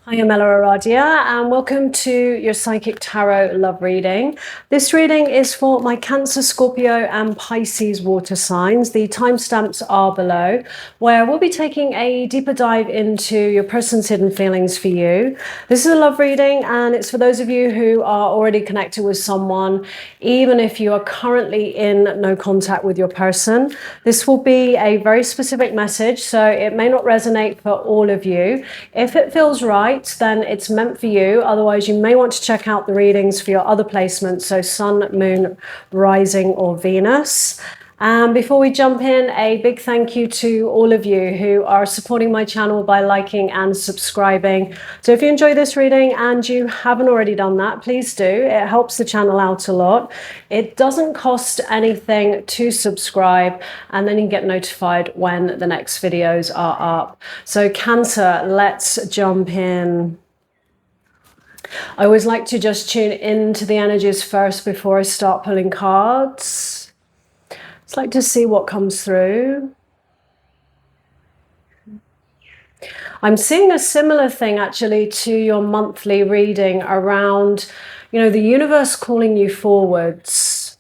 Hi, I'm EllaAradia and welcome to your Psychic Tarot love reading. This reading is for my Cancer, Scorpio and Pisces water signs. The timestamps are below, where we'll be taking a deeper dive into your person's hidden feelings for you. This is a love reading and it's for those of you who are already connected with someone, even if you are currently in no contact with your person. This will be a very specific message, so it may not resonate for all of you. If it feels right, then it's meant for you. Otherwise, you may want to check out the readings for your other placements, so Sun, Moon, Rising, or Venus. And before we jump in, a big thank you to all of you who are supporting my channel by liking and subscribing. So if you enjoy this reading and you haven't already done that, please do. It helps the channel out a lot. It doesn't cost anything to subscribe, and then you can get notified when the next videos are up. So Cancer, let's jump in. I always like to just tune into the energies first before I start pulling cards. Just like to see what comes through. I'm seeing a similar thing actually to your monthly reading around, the universe calling you forwards.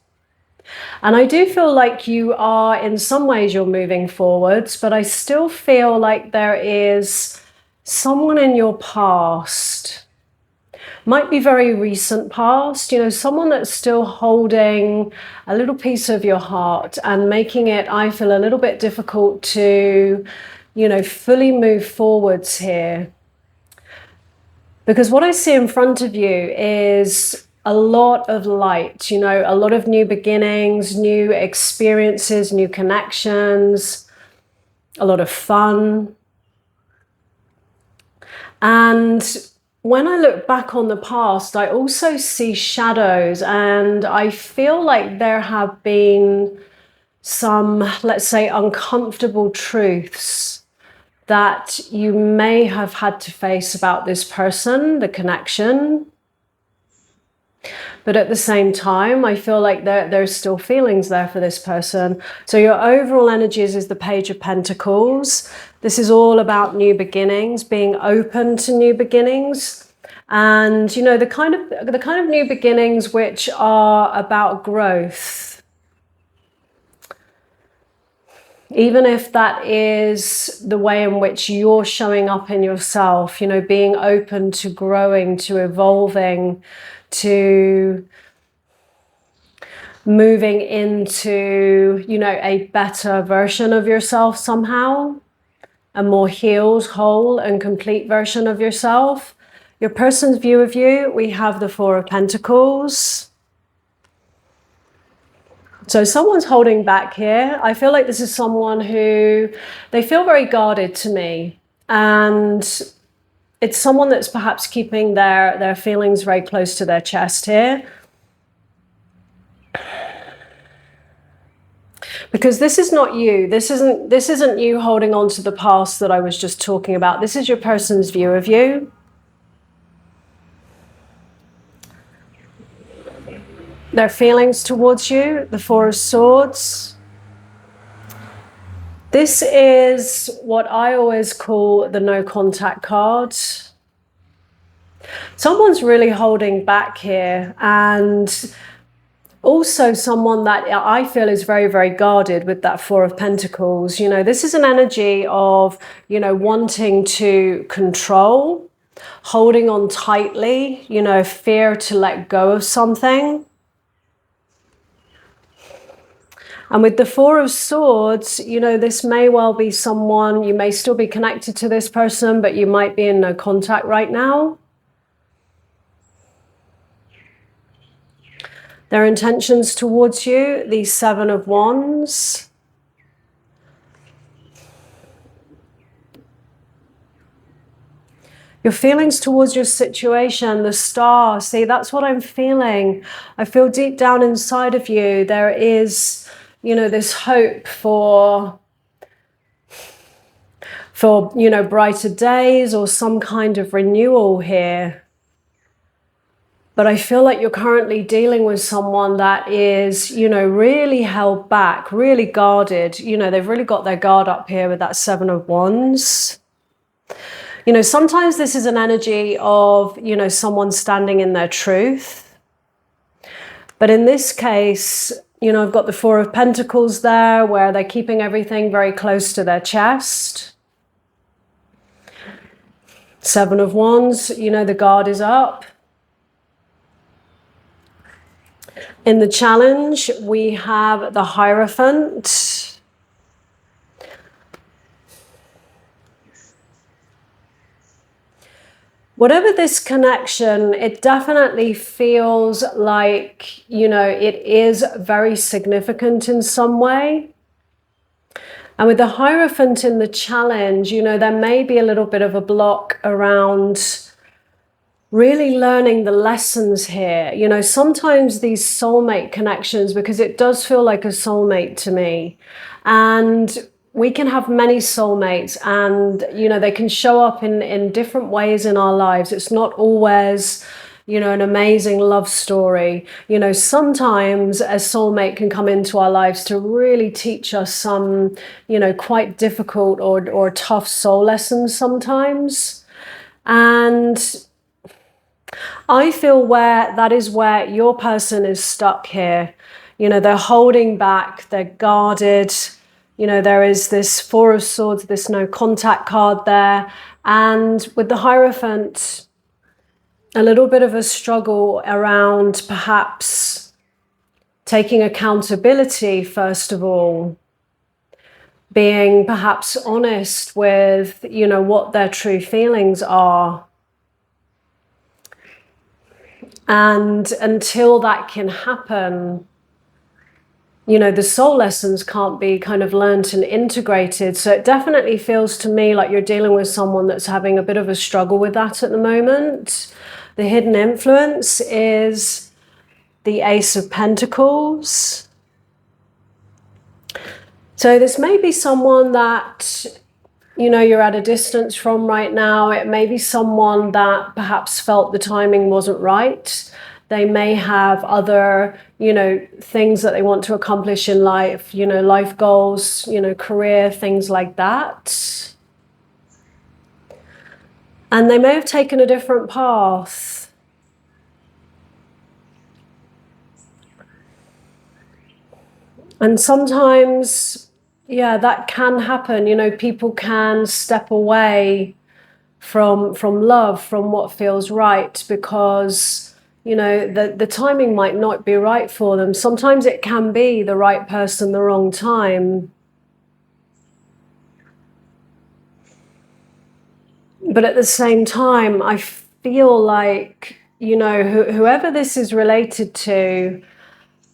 And I do feel like you are, in some ways, you're moving forwards, but I still feel like there is someone in your past. Might be very recent past, someone that's still holding a little piece of your heart and making it, I feel, a little bit difficult to, fully move forwards here. Because what I see in front of you is a lot of light, a lot of new beginnings, new experiences, new connections, a lot of fun. And when I look back on the past, I also see shadows, and I feel like there have been some, let's say, uncomfortable truths that you may have had to face about this person, the connection. But at the same time, I feel like there's still feelings there for this person. So your overall energies is the Page of Pentacles. This is all about new beginnings, being open to new beginnings. And, the kind of new beginnings which are about growth. Even if that is the way in which you're showing up in yourself, being open to growing, to evolving, to moving into, a better version of yourself somehow, a more healed, whole and complete version of yourself. Your person's view of you, we have the Four of Pentacles. So someone's holding back here. I feel like this is someone who, they feel very guarded to me. And it's someone that's perhaps keeping their feelings very close to their chest here. Because this is not you. This isn't you holding on to the past that I was just talking about. This is your person's view of you. Their feelings towards you, the Four of Swords. This is what I always call the no contact card. Someone's really holding back here, and also someone that I feel is very, very guarded with that Four of Pentacles. This is an energy of, wanting to control, holding on tightly, fear to let go of something. And with the Four of Swords, this may well be someone, you may still be connected to this person, but you might be in no contact right now. Their intentions towards you, the Seven of Wands. Your feelings towards your situation, the Star. See, that's what I'm feeling. I feel deep down inside of you, there is, this hope for brighter days or some kind of renewal here. But I feel like you're currently dealing with someone that is, really held back, really guarded. They've really got their guard up here with that Seven of Wands. You know, sometimes this is an energy of, you know, someone standing in their truth. But in this case, you know, I've got the Four of Pentacles there, where they're keeping everything very close to their chest. Seven of Wands, you know, the guard is up. In the Challenge, we have the Hierophant. Whatever this connection, it definitely feels like, you know, it is very significant in some way. And with the Hierophant in the Challenge, you know, there may be a little bit of a block around really learning the lessons here. You know, sometimes these soulmate connections, because it does feel like a soulmate to me, and we can have many soulmates, and, you know, they can show up in different ways in our lives. It's not always, you know, an amazing love story. You know, sometimes a soulmate can come into our lives to really teach us some, you know, quite difficult or tough soul lessons sometimes. And I feel where that is where your person is stuck here. You know, they're holding back, they're guarded. You know, there is this Four of Swords, this no contact card there. And with the Hierophant, a little bit of a struggle around perhaps taking accountability, first of all, being perhaps honest with, you know, what their true feelings are. And until that can happen, you know, the soul lessons can't be kind of learnt and integrated. So it definitely feels to me like you're dealing with someone that's having a bit of a struggle with that at the moment. The hidden influence is the Ace of Pentacles. So this may be someone that, you know, you're at a distance from right now. It may be someone that perhaps felt the timing wasn't right. They may have other, you know, things that they want to accomplish in life, you know, life goals, you know, career, things like that. And they may have taken a different path. And sometimes, yeah, that can happen. You know, people can step away from love, from what feels right, because, you know, the timing might not be right for them. Sometimes it can be the right person, the wrong time. But at the same time, I feel like, you know, whoever this is related to,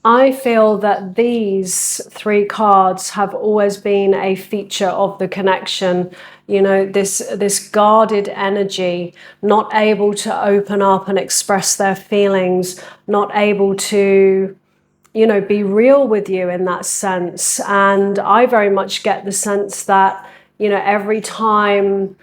I feel that these three cards have always been a feature of the connection. You know, this guarded energy, not able to open up and express their feelings, not able to, you know, be real with you in that sense. And I very much get the sense that, you know, every time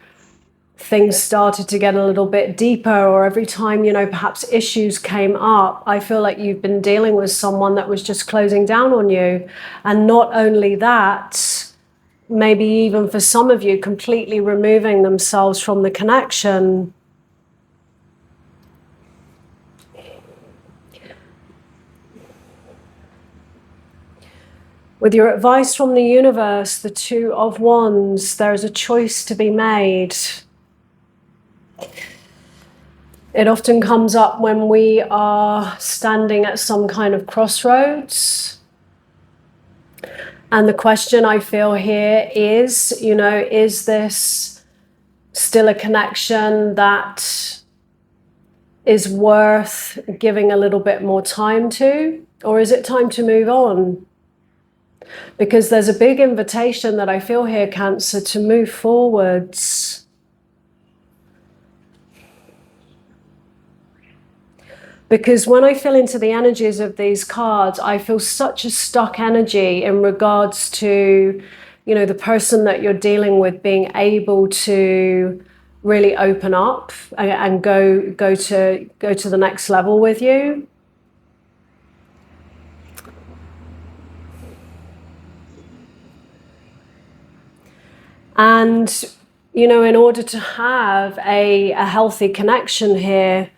things started to get a little bit deeper, or every time, you know, perhaps issues came up, I feel like you've been dealing with someone that was just closing down on you. And not only that, maybe even for some of you, completely removing themselves from the connection. With your advice from the universe, the Two of Wands, there is a choice to be made. It often comes up when we are standing at some kind of crossroads. And the question I feel here is, you know, is this still a connection that is worth giving a little bit more time to? Or is it time to move on? Because there's a big invitation that I feel here, Cancer, to move forwards. Because when I feel into the energies of these cards, I feel such a stuck energy in regards to, you know, the person that you're dealing with being able to really open up and go to the next level with you. And you know, in order to have a healthy connection here,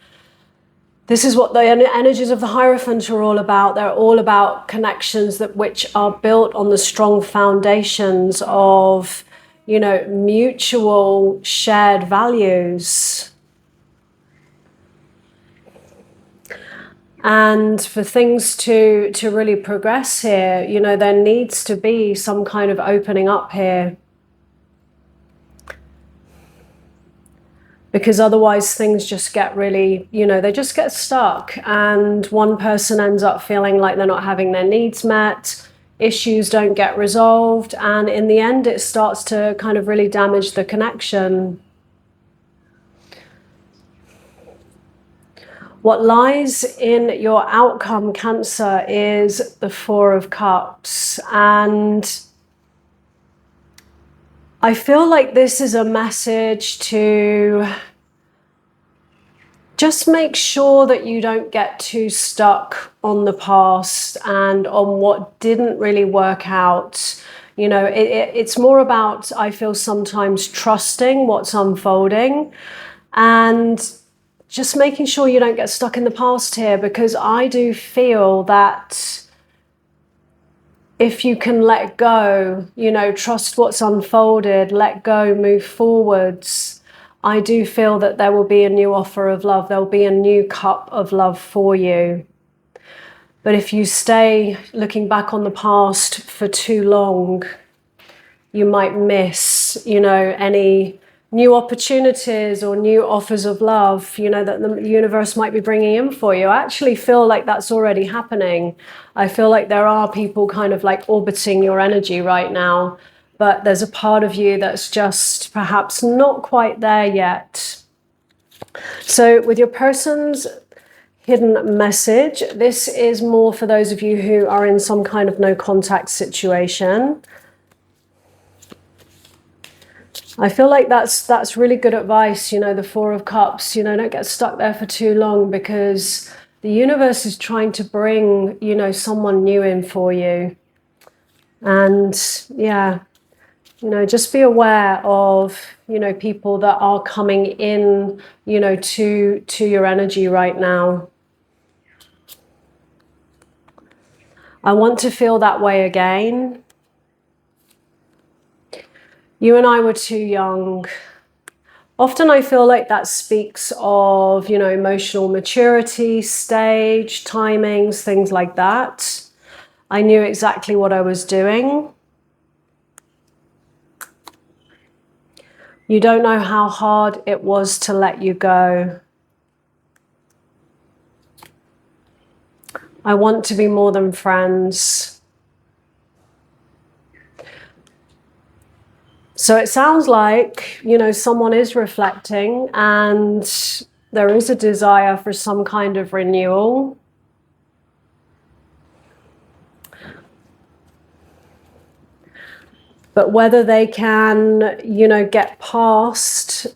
this is what the energies of the Hierophant are all about. They're all about connections which are built on the strong foundations of, you know, mutual shared values. And for things to really progress here, you know, there needs to be some kind of opening up here. Because otherwise things just get really, you know, they just get stuck, and one person ends up feeling like they're not having their needs met, issues don't get resolved, and in the end it starts to kind of really damage the connection. What lies in your outcome, Cancer, is the Four of Cups, and I feel like this is a message to just make sure that you don't get too stuck on the past and on what didn't really work out. You know, it's more about, I feel sometimes, trusting what's unfolding and just making sure you don't get stuck in the past here, because I do feel that if you can let go, you know, trust what's unfolded, let go, move forwards, I do feel that there will be a new offer of love. There will be a new cup of love for you. But if you stay looking back on the past for too long, you might miss, you know, any new opportunities or new offers of love, you know, that the universe might be bringing in for you. I actually feel like that's already happening. I feel like there are people kind of like orbiting your energy right now, but there's a part of you that's just perhaps not quite there yet. So with your person's hidden message, this is more for those of you who are in some kind of no contact situation. I feel like that's really good advice, you know, the Four of Cups, you know, don't get stuck there for too long, because the universe is trying to bring, you know, someone new in for you. And yeah, you know, just be aware of, you know, people that are coming in, you know, to your energy right now. I want to feel that way again. You and I were too young. Often I feel like that speaks of, you know, emotional maturity, stage, timings, things like that. I knew exactly what I was doing. You don't know how hard it was to let you go. I want to be more than friends. So it sounds like, you know, someone is reflecting and there is a desire for some kind of renewal. But whether they can, you know, get past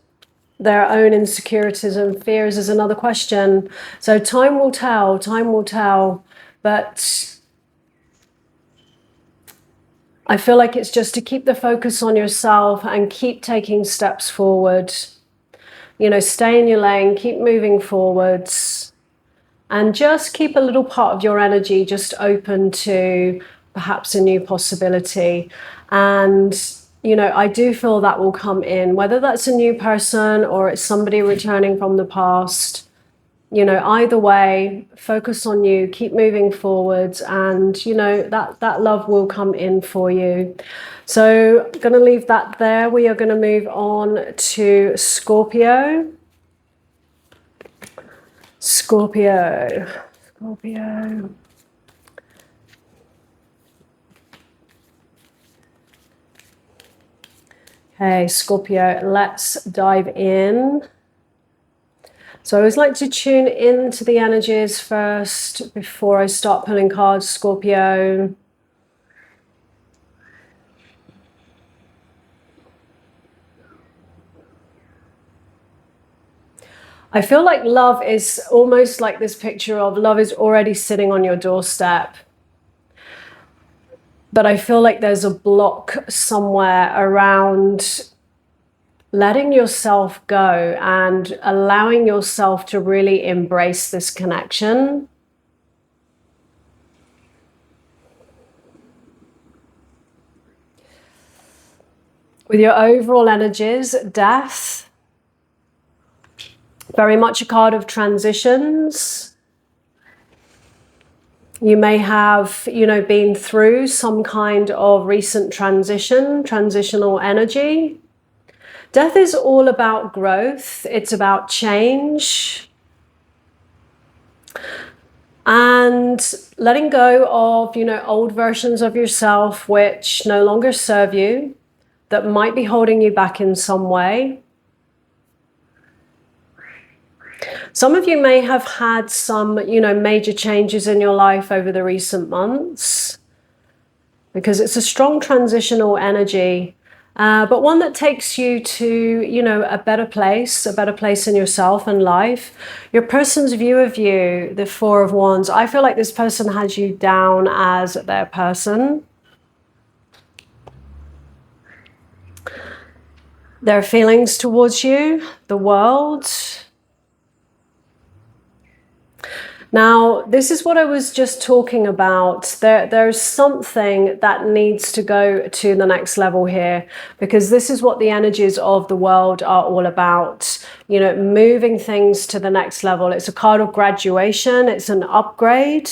their own insecurities and fears is another question. So time will tell, time will tell. But I feel like it's just to keep the focus on yourself and keep taking steps forward. You know, stay in your lane, keep moving forwards, and just keep a little part of your energy just open to perhaps a new possibility. And, you know, I do feel that will come in, whether that's a new person or it's somebody returning from the past. You know, either way, focus on you, keep moving forwards, and, you know, that love will come in for you. So I'm going to leave that there. We are going to move on to Scorpio. Scorpio. Okay, Scorpio, let's dive in. So I always like to tune into the energies first before I start pulling cards, Scorpio. I feel like love is almost like this picture of love is already sitting on your doorstep. But I feel like there's a block somewhere around letting yourself go and allowing yourself to really embrace this connection. With your overall energies, death, very much a card of transitions. You may have, been through some kind of recent transitional energy. Death is all about growth. It's about change. And letting go of, old versions of yourself which no longer serve you, that might be holding you back in some way. Some of you may have had some, major changes in your life over the recent months, because it's a strong transitional energy, but one that takes you to, a better place in yourself and life. Your person's view of you, the Four of Wands, I feel like this person has you down as their person. Their feelings towards you, the world. Now, this is what I was just talking about. There's something that needs to go to the next level here, because this is what the energies of the world are all about. Moving things to the next level. It's a card of graduation. It's an upgrade.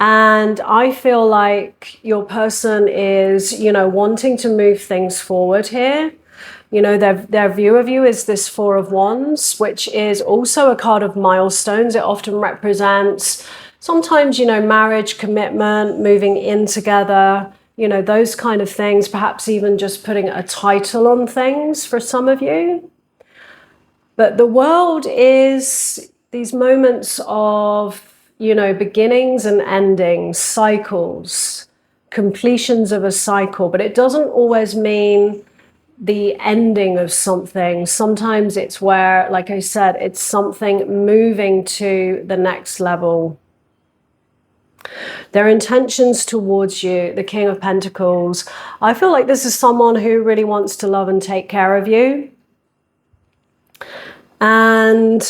And I feel like your person is, wanting to move things forward here. Their view of you is this Four of Wands, which is also a card of milestones. It often represents sometimes, marriage, commitment, moving in together, those kind of things, perhaps even just putting a title on things for some of you. But the world is these moments of, beginnings and endings, cycles, completions of a cycle, but it doesn't always mean the ending of something. Sometimes it's where, like I said, it's something moving to the next level. Their intentions towards you, the King of Pentacles, I feel like this is someone who really wants to love and take care of you. And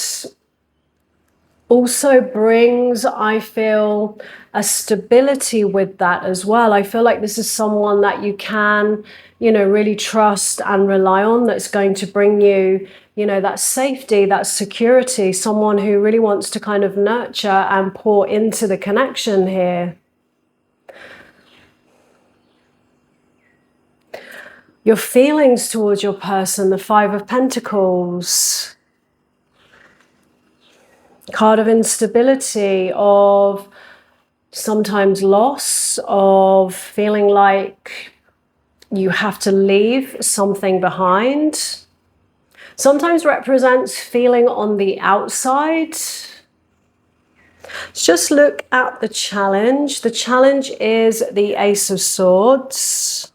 also brings, I feel, a stability with that as well. I feel like this is someone that you can, really trust and rely on, that's going to bring you, that safety, that security, someone who really wants to kind of nurture and pour into the connection here. Your feelings towards your person, the Five of Pentacles. Card of instability, of sometimes loss, of feeling like you have to leave something behind. Sometimes represents feeling on the outside. Let's just look at the challenge. The challenge is the Ace of Swords.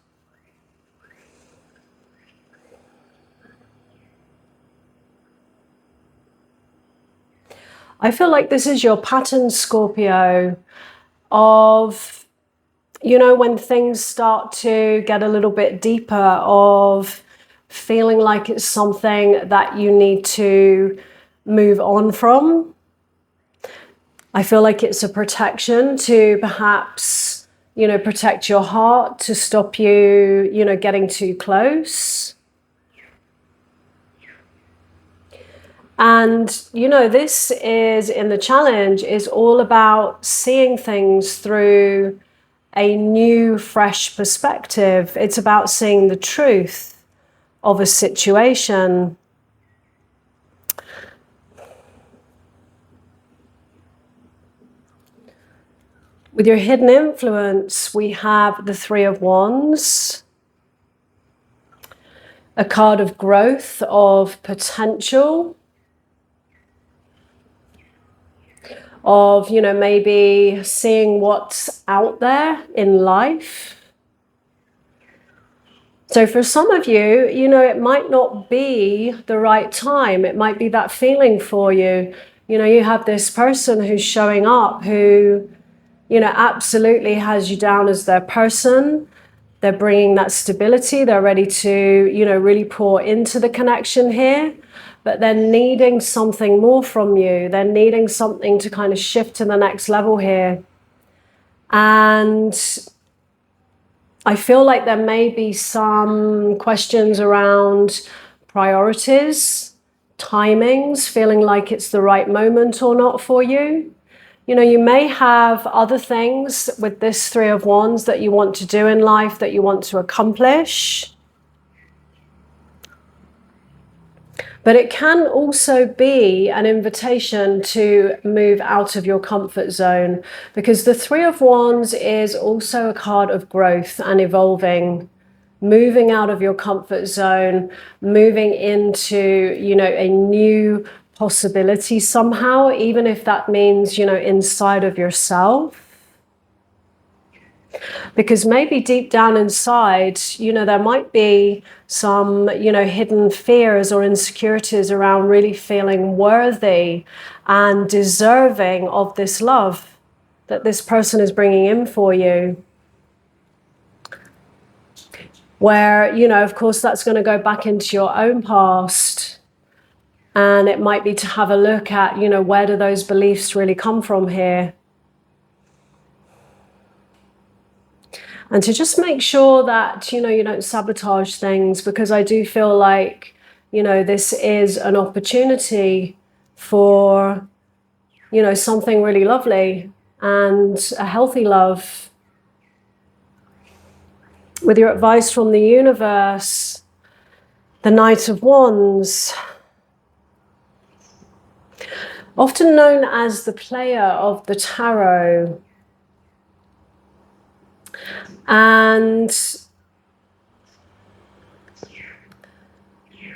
I feel like this is your pattern, Scorpio, of, when things start to get a little bit deeper, of feeling like it's something that you need to move on from. I feel like it's a protection to perhaps, protect your heart, to stop you, getting too close. And, this is, in the challenge, is all about seeing things through a new, fresh perspective. It's about seeing the truth of a situation. With your hidden influence, we have the Three of Wands, a card of growth, of potential, of, maybe seeing what's out there in life. So for some of you, it might not be the right time. It might be that feeling for you. You have this person who's showing up who, absolutely has you down as their person. They're bringing that stability. They're ready to, you know, really pour into the connection here. But they're needing something more from you. They're needing something to kind of shift to the next level here. And I feel like there may be some questions around priorities, timings, feeling like it's the right moment or not for you. You know, you may have other things with this Three of Wands that you want to do in life, that you want to accomplish. But it can also be an invitation to move out of your comfort zone, because the Three of Wands is also a card of growth and evolving, moving out of your comfort zone, moving into, you know, a new possibility somehow, even if that means, you know, inside of yourself. Because maybe deep down inside, you know, there might be some, you know, hidden fears or insecurities around really feeling worthy and deserving of this love that this person is bringing in for you. Where, you know, of course, that's going to go back into your own past. And it might be to have a look at, you know, where do those beliefs really come from here? And to just make sure that, you know, you don't sabotage things, because I do feel like, you know, this is an opportunity for, you know, something really lovely and a healthy love. With your advice from the universe, the Knight of Wands, often known as the player of the tarot. And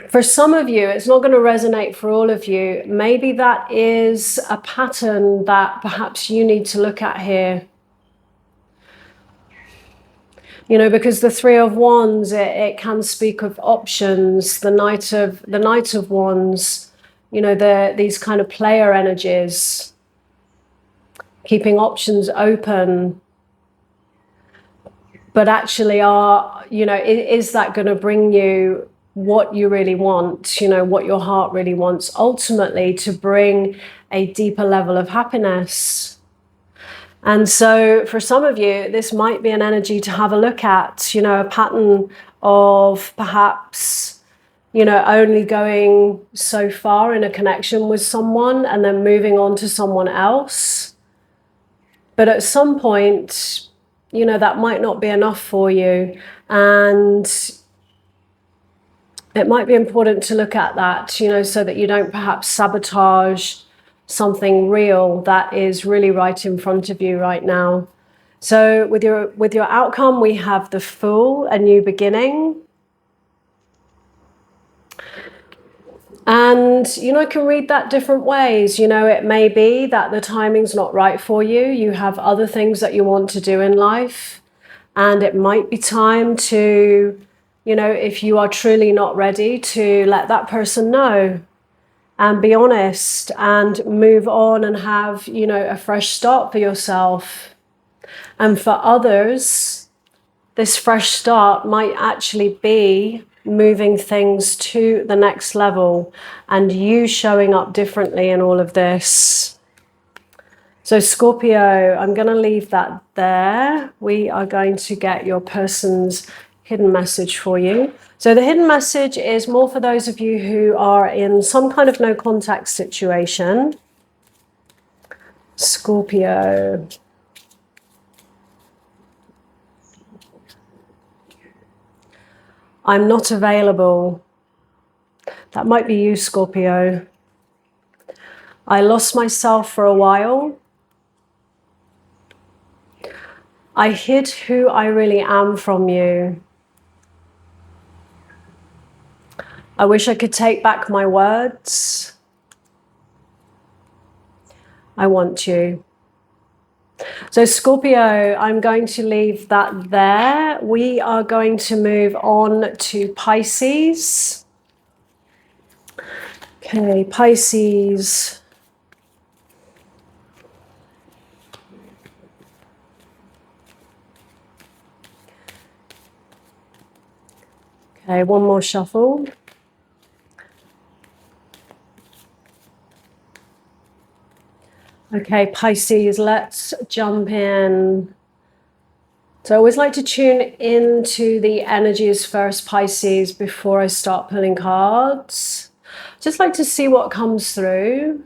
for some of you, it's not going to resonate for all of you. Maybe that is a pattern that perhaps you need to look at here. You know, because the Three of Wands, it can speak of options. The Knight of Wands, you know, these kind of player energies, keeping options open. But actually, you know, is that going to bring you what you really want, you know, what your heart really wants, ultimately to bring a deeper level of happiness? And so for some of you, this might be an energy to have a look at, you know, a pattern of perhaps, you know, only going so far in a connection with someone and then moving on to someone else. But at some point, you know, that might not be enough for you. And it might be important to look at that, you know, so that you don't perhaps sabotage something real that is really right in front of you right now. So with your outcome, we have the Fool, a new beginning. And, you know, I can read that different ways. You know, it may be that the timing's not right for you. You have other things that you want to do in life. And it might be time to, you know, if you are truly not ready, to let that person know and be honest and move on and have, you know, a fresh start for yourself. And for others, this fresh start might actually be moving things to the next level and you showing up differently in all of this. So Scorpio, I'm going to leave that there. We are going to get your person's hidden message for you. So the hidden message is more for those of you who are in some kind of no contact situation. Scorpio. I'm not available. That might be you, Scorpio. I lost myself for a while. I hid who I really am from you. I wish I could take back my words. I want you. So Scorpio, I'm going to leave that there. We are going to move on to Pisces. Okay, Pisces. Okay, one more shuffle. Okay, Pisces, let's jump in. So I always like to tune into the energies first, Pisces, before I start pulling cards. Just like to see what comes through.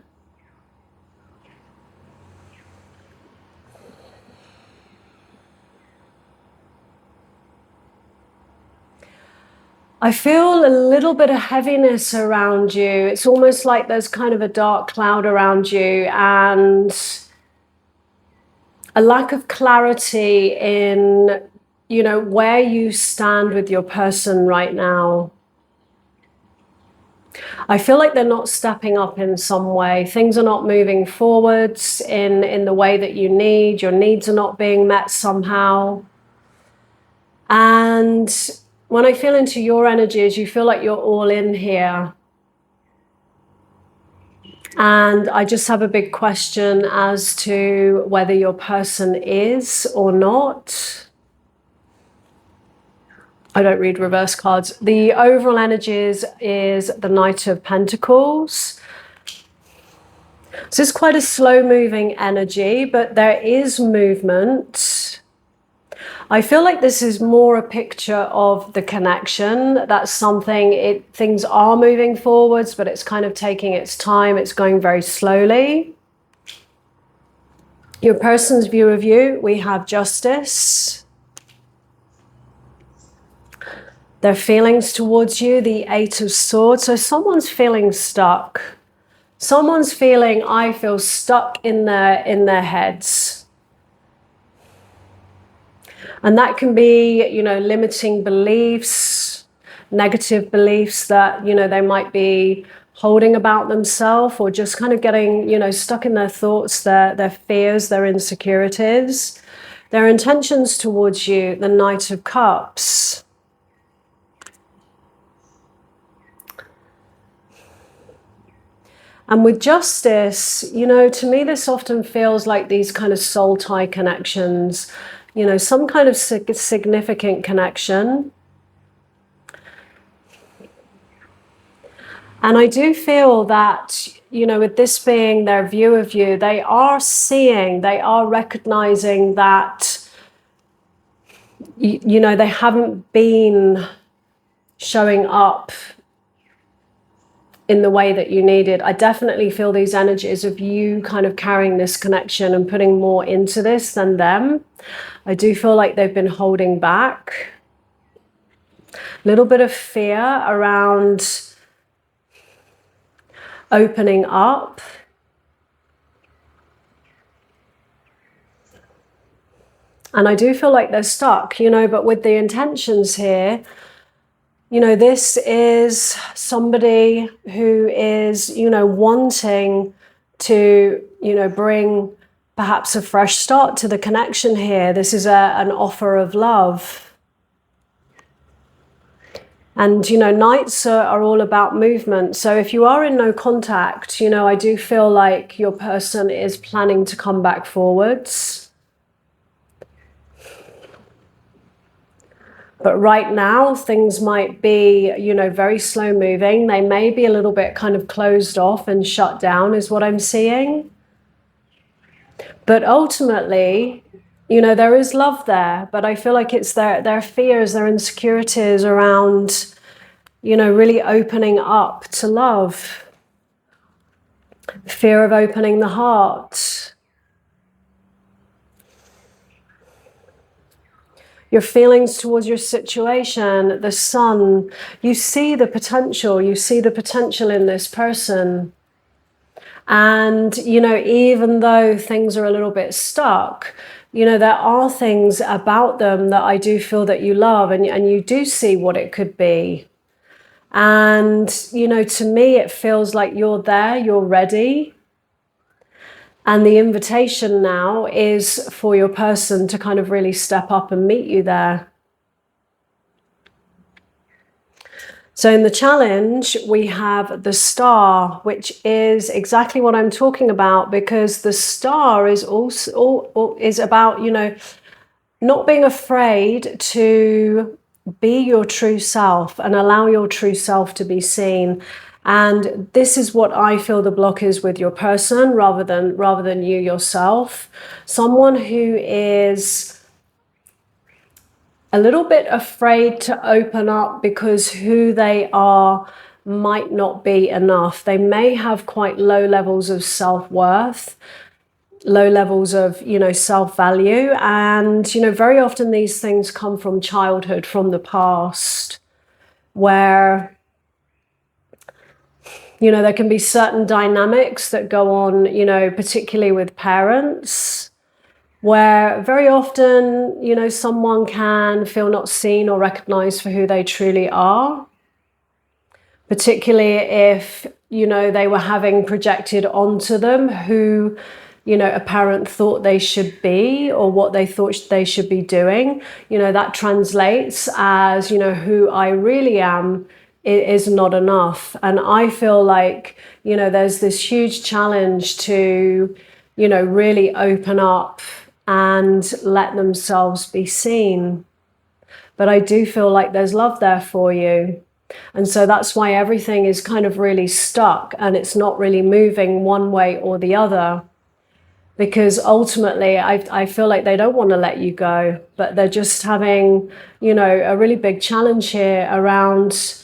I feel a little bit of heaviness around you. It's almost like there's kind of a dark cloud around you and a lack of clarity in, you know, where you stand with your person right now. I feel like they're not stepping up in some way. Things are not moving forwards in the way that you need. Your needs are not being met somehow. And when I feel into your energies, you feel like you're all in here. And I just have a big question as to whether your person is or not. I don't read reverse cards. The overall energies is the Knight of Pentacles. So it's quite a slow moving energy, but there is movement. I feel like this is more a picture of the connection. That's something, things are moving forwards, but it's kind of taking its time. It's going very slowly. Your person's view of you, we have Justice. Their feelings towards you, the Eight of Swords. So someone's feeling stuck. Someone's feeling, I feel stuck in their heads. And that can be, you know, limiting beliefs, negative beliefs that, you know, they might be holding about themselves, or just kind of getting, you know, stuck in their thoughts, their fears, their insecurities. Their intentions towards you, the Knight of Cups. And with Justice, you know, to me, this often feels like these kind of soul tie connections, you know, some kind of significant connection. And I do feel that, you know, with this being their view of you, they are seeing, they are recognizing that, you know, they haven't been showing up in the way that you needed. I definitely feel these energies of you kind of carrying this connection and putting more into this than them. I do feel like they've been holding back. A little bit of fear around opening up. And I do feel like they're stuck, you know, but with the intentions here, you know, this is somebody who is, you know, wanting to, you know, bring perhaps a fresh start to the connection here. This is an offer of love. And, you know, Knights are all about movement. So if you are in no contact, you know, I do feel like your person is planning to come back forwards. But right now, things might be, you know, very slow moving. They may be a little bit kind of closed off and shut down is what I'm seeing. But ultimately, you know, there is love there. But I feel like it's their fears, their insecurities around, you know, really opening up to love. Fear of opening the heart. Your feelings towards your situation, the Sun, you see the potential in this person. And, you know, even though things are a little bit stuck, you know, there are things about them that I do feel that you love, and you do see what it could be. And, you know, to me, it feels like you're there, you're ready. And the invitation now is for your person to kind of really step up and meet you there. So in the challenge, we have the Star, which is exactly what I'm talking about, because the Star is also is about, you know, not being afraid to be your true self and allow your true self to be seen. And this is what I feel the block is with your person, rather than you yourself. Someone who is a little bit afraid to open up because who they are might not be enough. They may have quite low levels of self-worth, low levels of, self-value. And, very often these things come from childhood, from the past, where there can be certain dynamics that go on, particularly with parents, where very often, someone can feel not seen or recognized for who they truly are, particularly if, they were having projected onto them who, a parent thought they should be or what they thought they should be doing. That translates as, who I really am is not enough. And I feel like, there's this huge challenge to, really open up and let themselves be seen. But I do feel like there's love there for you. And so that's why everything is kind of really stuck and it's not really moving one way or the other. Because ultimately, I feel like they don't want to let you go, but they're just having, a really big challenge here around,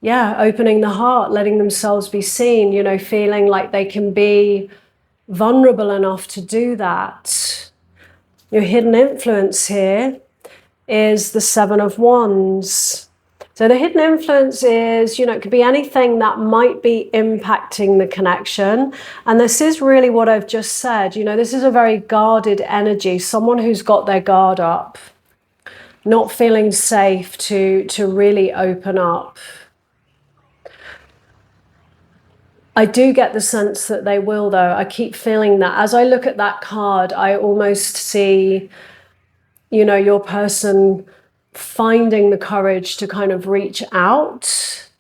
opening the heart, letting themselves be seen, feeling like they can be vulnerable enough to do that. Your hidden influence here is the Seven of Wands. So the hidden influence is, it could be anything that might be impacting the connection. And this is really what I've just said. This is a very guarded energy, someone who's got their guard up, not feeling safe to really open up. I do get the sense that they will, though. I keep feeling that. As I look at that card, I almost see, your person finding the courage to kind of reach out,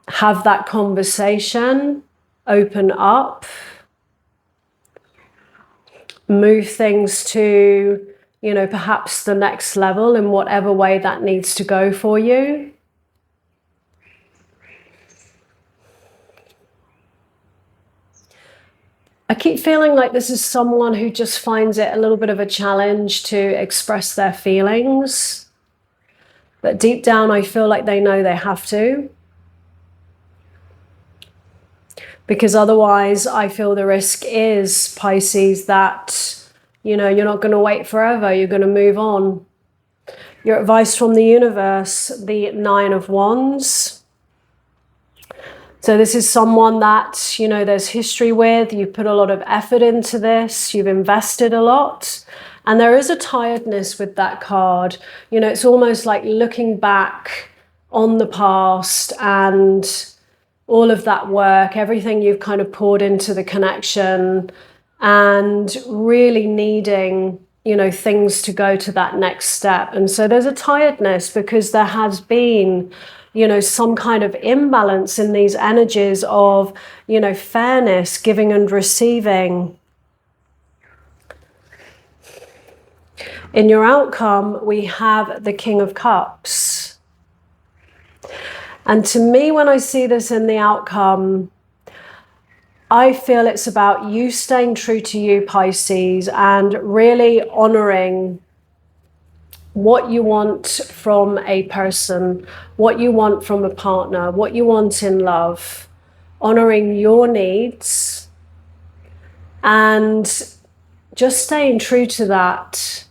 have that conversation, open up, move things to, perhaps the next level in whatever way that needs to go for you. I keep feeling like this is someone who just finds it a little bit of a challenge to express their feelings. But deep down, I feel like they know they have to. Because otherwise, I feel the risk is, Pisces, that, you're not going to wait forever. You're going to move on. Your advice from the universe, the Nine of Wands. So this is someone that, there's history with. You've put a lot of effort into this. You've invested a lot. And there is a tiredness with that card. It's almost like looking back on the past and all of that work, everything you've kind of poured into the connection, and really needing, things to go to that next step. And so there's a tiredness because there has been, some kind of imbalance in these energies of, fairness, giving and receiving. In your outcome, we have the King of Cups. And to me, when I see this in the outcome, I feel it's about you staying true to you, Pisces, and really honoring what you want from a person, what you want from a partner, what you want in love, honoring your needs and just staying true to that,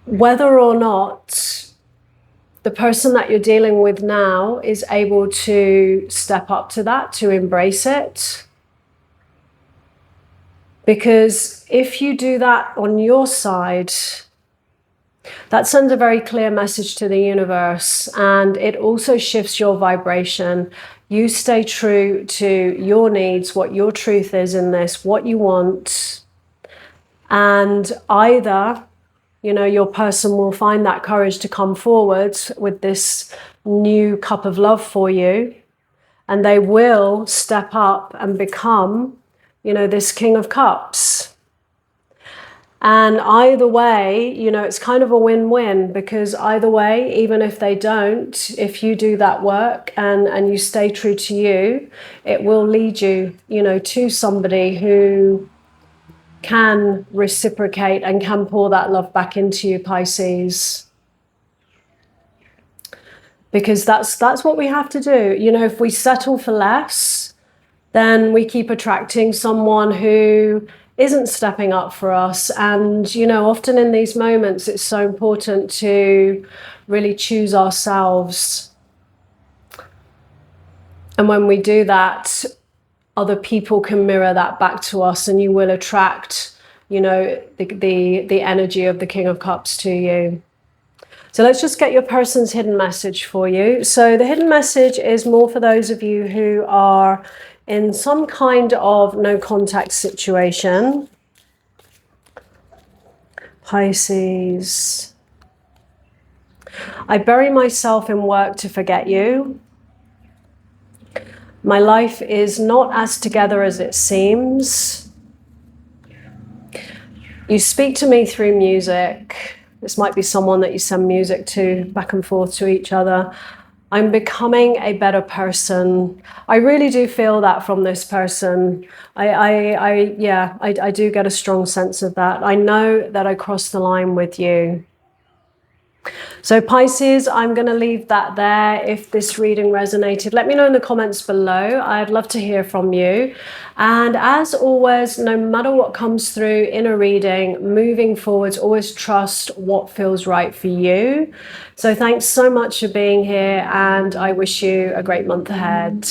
whether or not the person that you're dealing with now is able to step up to that, to embrace it. Because if you do that on your side, that sends a very clear message to the universe, and it also shifts your vibration. You stay true to your needs, what your truth is in this, what you want, and either, your person will find that courage to come forward with this new cup of love for you, and they will step up and become, this King of Cups. And either way, you know, it's kind of a win-win, because either way, even if they don't, if you do that work and you stay true to you, it will lead you, you know, to somebody who can reciprocate and can pour that love back into you, Pisces. Because that's what we have to do. You know, if we settle for less, then we keep attracting someone who isn't stepping up for us. And, you know, often in these moments, it's so important to really choose ourselves. And when we do that, other people can mirror that back to us, and you will attract, you know, the energy of the King of Cups to you. So let's just get your person's hidden message for you. So the hidden message is more for those of you who are in some kind of no contact situation. Pisces. I bury myself in work to forget you. My life is not as together as it seems. You speak to me through music. This might be someone that you send music to, back and forth to each other. I'm becoming a better person. I really do feel that from this person. I do get a strong sense of that. I know that I crossed the line with you. So Pisces, I'm going to leave that there. If this reading resonated, let me know in the comments below. I'd love to hear from you. And as always, no matter what comes through in a reading, moving forwards, always trust what feels right for you. So thanks so much for being here, and I wish you a great month ahead.